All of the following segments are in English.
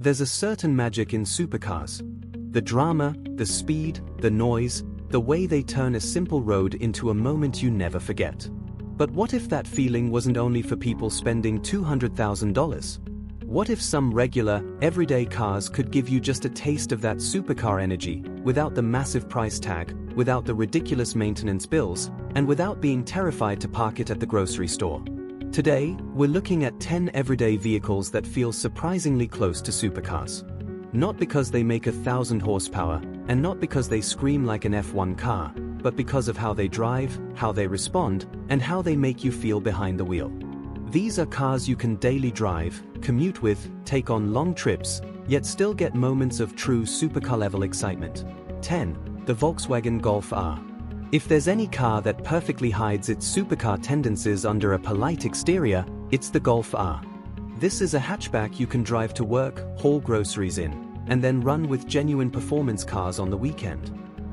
There's a certain magic in supercars. The drama, the speed, the noise, the way they turn a simple road into a moment you never forget. But what if that feeling wasn't only for people spending $200,000? What if some regular, everyday cars could give you just a taste of that supercar energy, without the massive price tag, without the ridiculous maintenance bills, and without being terrified to park it at the grocery store? Today, we're looking at 10 everyday vehicles that feel surprisingly close to supercars. Not because they make 1,000 horsepower, and not because they scream like an F1 car, but because of how they drive, how they respond, and how they make you feel behind the wheel. These are cars you can daily drive, commute with, take on long trips, yet still get moments of true supercar-level excitement. 10. The Volkswagen Golf R. If there's any car that perfectly hides its supercar tendencies under a polite exterior, it's the Golf R. This is a hatchback you can drive to work, haul groceries in, and then run with genuine performance cars on the weekend.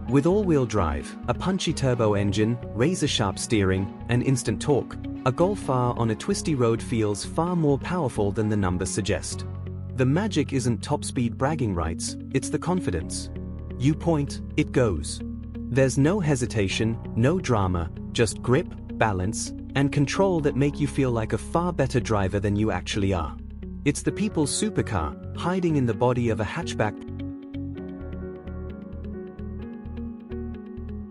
With all-wheel drive, a punchy turbo engine, razor-sharp steering, and instant torque, a Golf R on a twisty road feels far more powerful than the numbers suggest. The magic isn't top-speed bragging rights, it's the confidence. You point, it goes. There's no hesitation, no drama, just grip, balance, and control that make you feel like a far better driver than you actually are. It's the people's supercar, hiding in the body of a hatchback.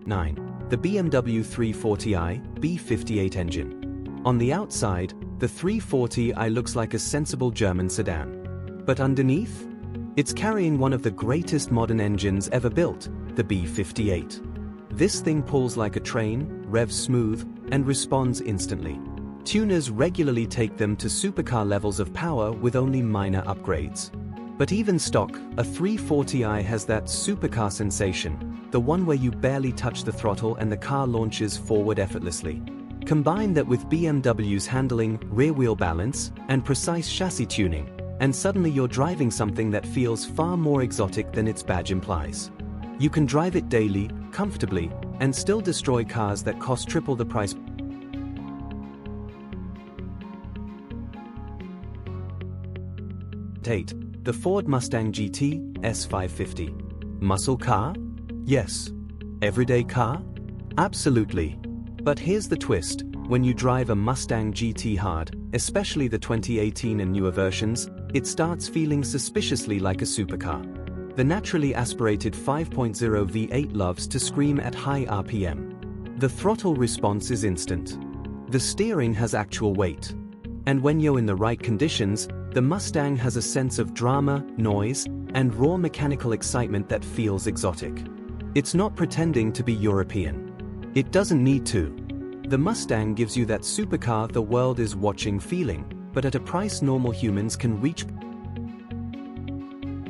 9. The BMW 340i B58 engine. On the outside, the 340i looks like a sensible German sedan. But underneath? It's carrying one of the greatest modern engines ever built, the B58. This thing pulls like a train, revs smooth, and responds instantly. Tuners regularly take them to supercar levels of power with only minor upgrades. But even stock, a 340i has that supercar sensation, the one where you barely touch the throttle and the car launches forward effortlessly. Combine that with BMW's handling, rear-wheel balance, and precise chassis tuning, and suddenly you're driving something that feels far more exotic than its badge implies. You can drive it daily, comfortably, and still destroy cars that cost triple the price. 8. The Ford Mustang GT S550. Muscle car? Yes. Everyday car? Absolutely. But here's the twist, when you drive a Mustang GT hard, especially the 2018 and newer versions, it starts feeling suspiciously like a supercar. The naturally aspirated 5.0 V8 loves to scream at high RPM. The throttle response is instant. The steering has actual weight. And when you're in the right conditions, the Mustang has a sense of drama, noise, and raw mechanical excitement that feels exotic. It's not pretending to be European. It doesn't need to. The Mustang gives you that supercar the world is watching feeling, but at a price normal humans can reach.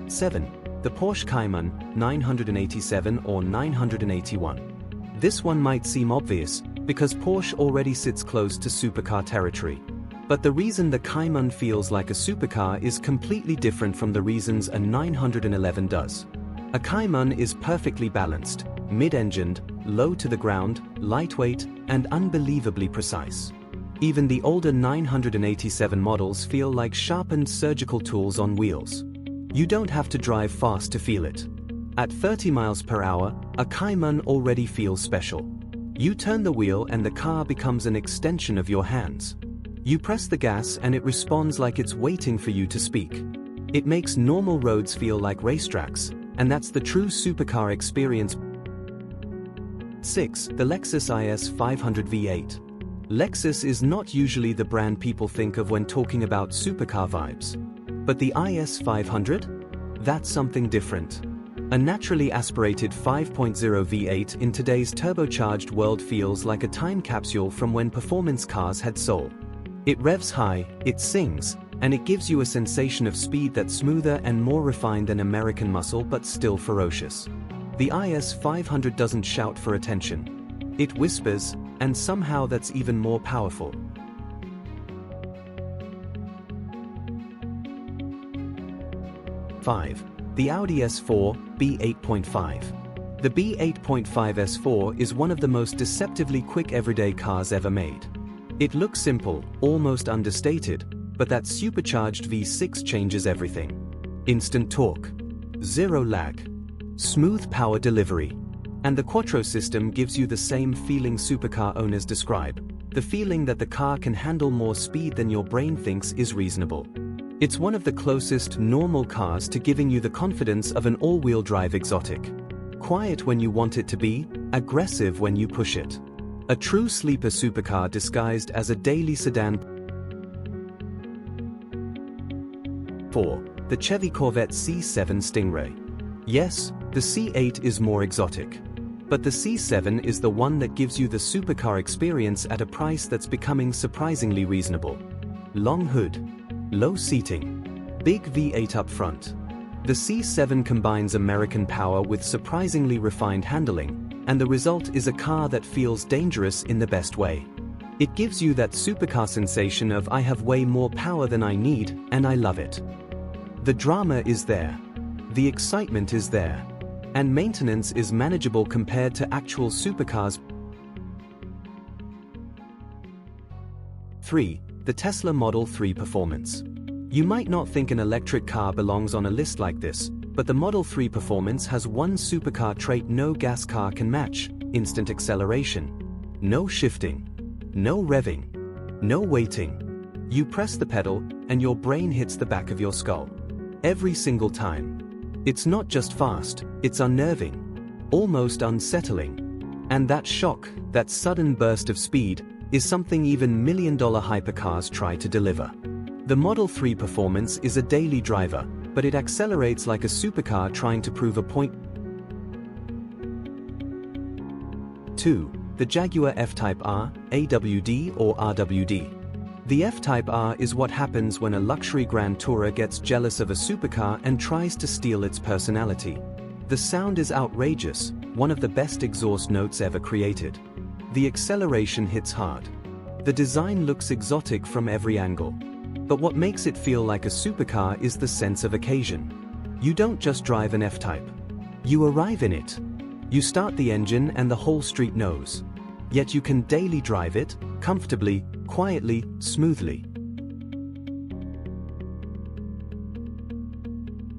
7. The Porsche Cayman 987 or 981. This one might seem obvious, because Porsche already sits close to supercar territory. But the reason the Cayman feels like a supercar is completely different from the reasons a 911 does. A Cayman is perfectly balanced, mid-engined, low to the ground, lightweight, and unbelievably precise. Even the older 987 models feel like sharpened surgical tools on wheels. You don't have to drive fast to feel it. At 30 miles per hour, a Cayman already feels special. You turn the wheel and the car becomes an extension of your hands. You press the gas and it responds like it's waiting for you to speak. It makes normal roads feel like racetracks, and that's the true supercar experience. 6. The Lexus IS 500 V8. Lexus is not usually the brand people think of when talking about supercar vibes. But the IS 500? That's something different. A naturally aspirated 5.0 V8 in today's turbocharged world feels like a time capsule from when performance cars had soul. It revs high, it sings, and it gives you a sensation of speed that's smoother and more refined than American muscle but still ferocious. The IS 500 doesn't shout for attention. It whispers, and somehow that's even more powerful. 5. The Audi S4 B8.5. The B8.5 S4 is one of the most deceptively quick everyday cars ever made. It looks simple, almost understated, but that supercharged V6 changes everything. instant torque, zero lag, smooth power delivery. And the Quattro system gives you the same feeling supercar owners describe, the feeling that the car can handle more speed than your brain thinks is reasonable. It's one of the closest normal cars to giving you the confidence of an all-wheel drive exotic. Quiet when you want it to be, aggressive when you push it. A true sleeper supercar disguised as a daily sedan. 4. The Chevy Corvette C7 Stingray. Yes, the C8 is more exotic. But the C7 is the one that gives you the supercar experience at a price that's becoming surprisingly reasonable. Long hood, low seating, big V8 up front. The C7 combines American power with surprisingly refined handling, and the result is a car that feels dangerous in the best way. It gives you that supercar sensation of I have way more power than I need, and I love it. The drama is there. The excitement is there. And maintenance is manageable compared to actual supercars. 3. The Tesla Model 3 Performance. You might not think an electric car belongs on a list like this, but the Model 3 Performance has one supercar trait no gas car can match: instant acceleration. No shifting. No revving. No waiting. You press the pedal, and your brain hits the back of your skull. Every single time. It's not just fast, it's unnerving, almost unsettling. And that shock, that sudden burst of speed, is something even million-dollar hypercars try to deliver. The Model 3 Performance is a daily driver, but it accelerates like a supercar trying to prove a point. 2. The Jaguar F-Type R, AWD or RWD. The F-Type R is what happens when a luxury grand tourer gets jealous of a supercar and tries to steal its personality. The sound is outrageous, one of the best exhaust notes ever created. The acceleration hits hard. The design looks exotic from every angle. But what makes it feel like a supercar is the sense of occasion. You don't just drive an F-Type. You arrive in it. You start the engine and the whole street knows. Yet you can daily drive it, comfortably, quietly, smoothly.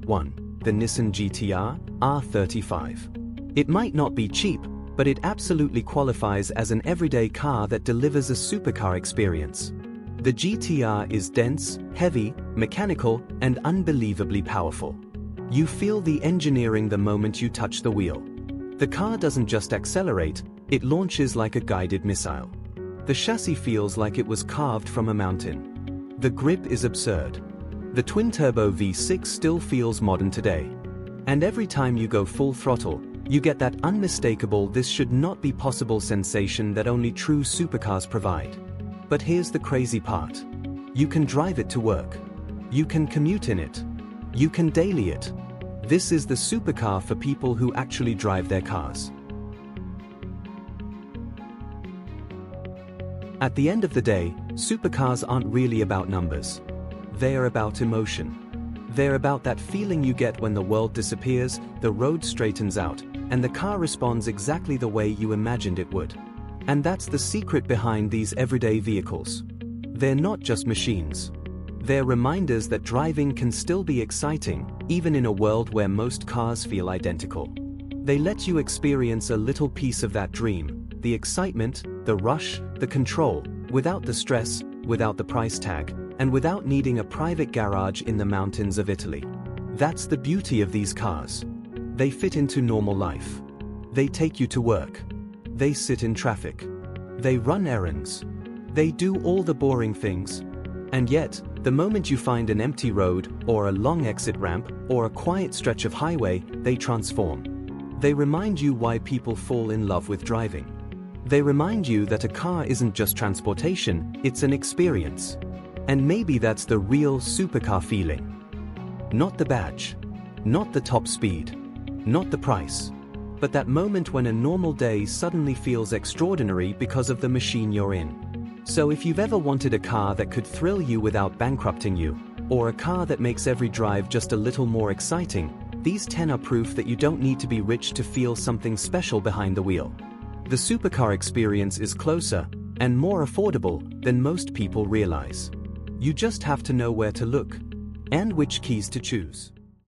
1. The Nissan GT-R, R35. It might not be cheap, but it absolutely qualifies as an everyday car that delivers a supercar experience. The GT-R is dense, heavy, mechanical, and unbelievably powerful. You feel the engineering the moment you touch the wheel. The car doesn't just accelerate, it launches like a guided missile. The chassis feels like it was carved from a mountain. The grip is absurd. The twin-turbo V6 still feels modern today. And every time you go full throttle, you get that unmistakable this should not be possible sensation that only true supercars provide. But here's the crazy part. You can drive it to work. You can commute in it. You can daily it. This is the supercar for people who actually drive their cars. At the end of the day, supercars aren't really about numbers. They're about emotion. They're about that feeling you get when the world disappears, the road straightens out, and the car responds exactly the way you imagined it would. And that's the secret behind these everyday vehicles. They're not just machines. They're reminders that driving can still be exciting, even in a world where most cars feel identical. They let you experience a little piece of that dream, the excitement, the rush, the control, without the stress, without the price tag, and without needing a private garage in the mountains of Italy. That's the beauty of these cars. They fit into normal life. They take you to work. They sit in traffic. They run errands. They do all the boring things. And yet, the moment you find an empty road, or a long exit ramp, or a quiet stretch of highway, they transform. They remind you why people fall in love with driving. They remind you that a car isn't just transportation, it's an experience. And maybe that's the real supercar feeling. Not the badge. Not the top speed. Not the price. But that moment when a normal day suddenly feels extraordinary because of the machine you're in. So if you've ever wanted a car that could thrill you without bankrupting you, or a car that makes every drive just a little more exciting, these 10 are proof that you don't need to be rich to feel something special behind the wheel. The supercar experience is closer and more affordable than most people realize. You just have to know where to look and which keys to choose.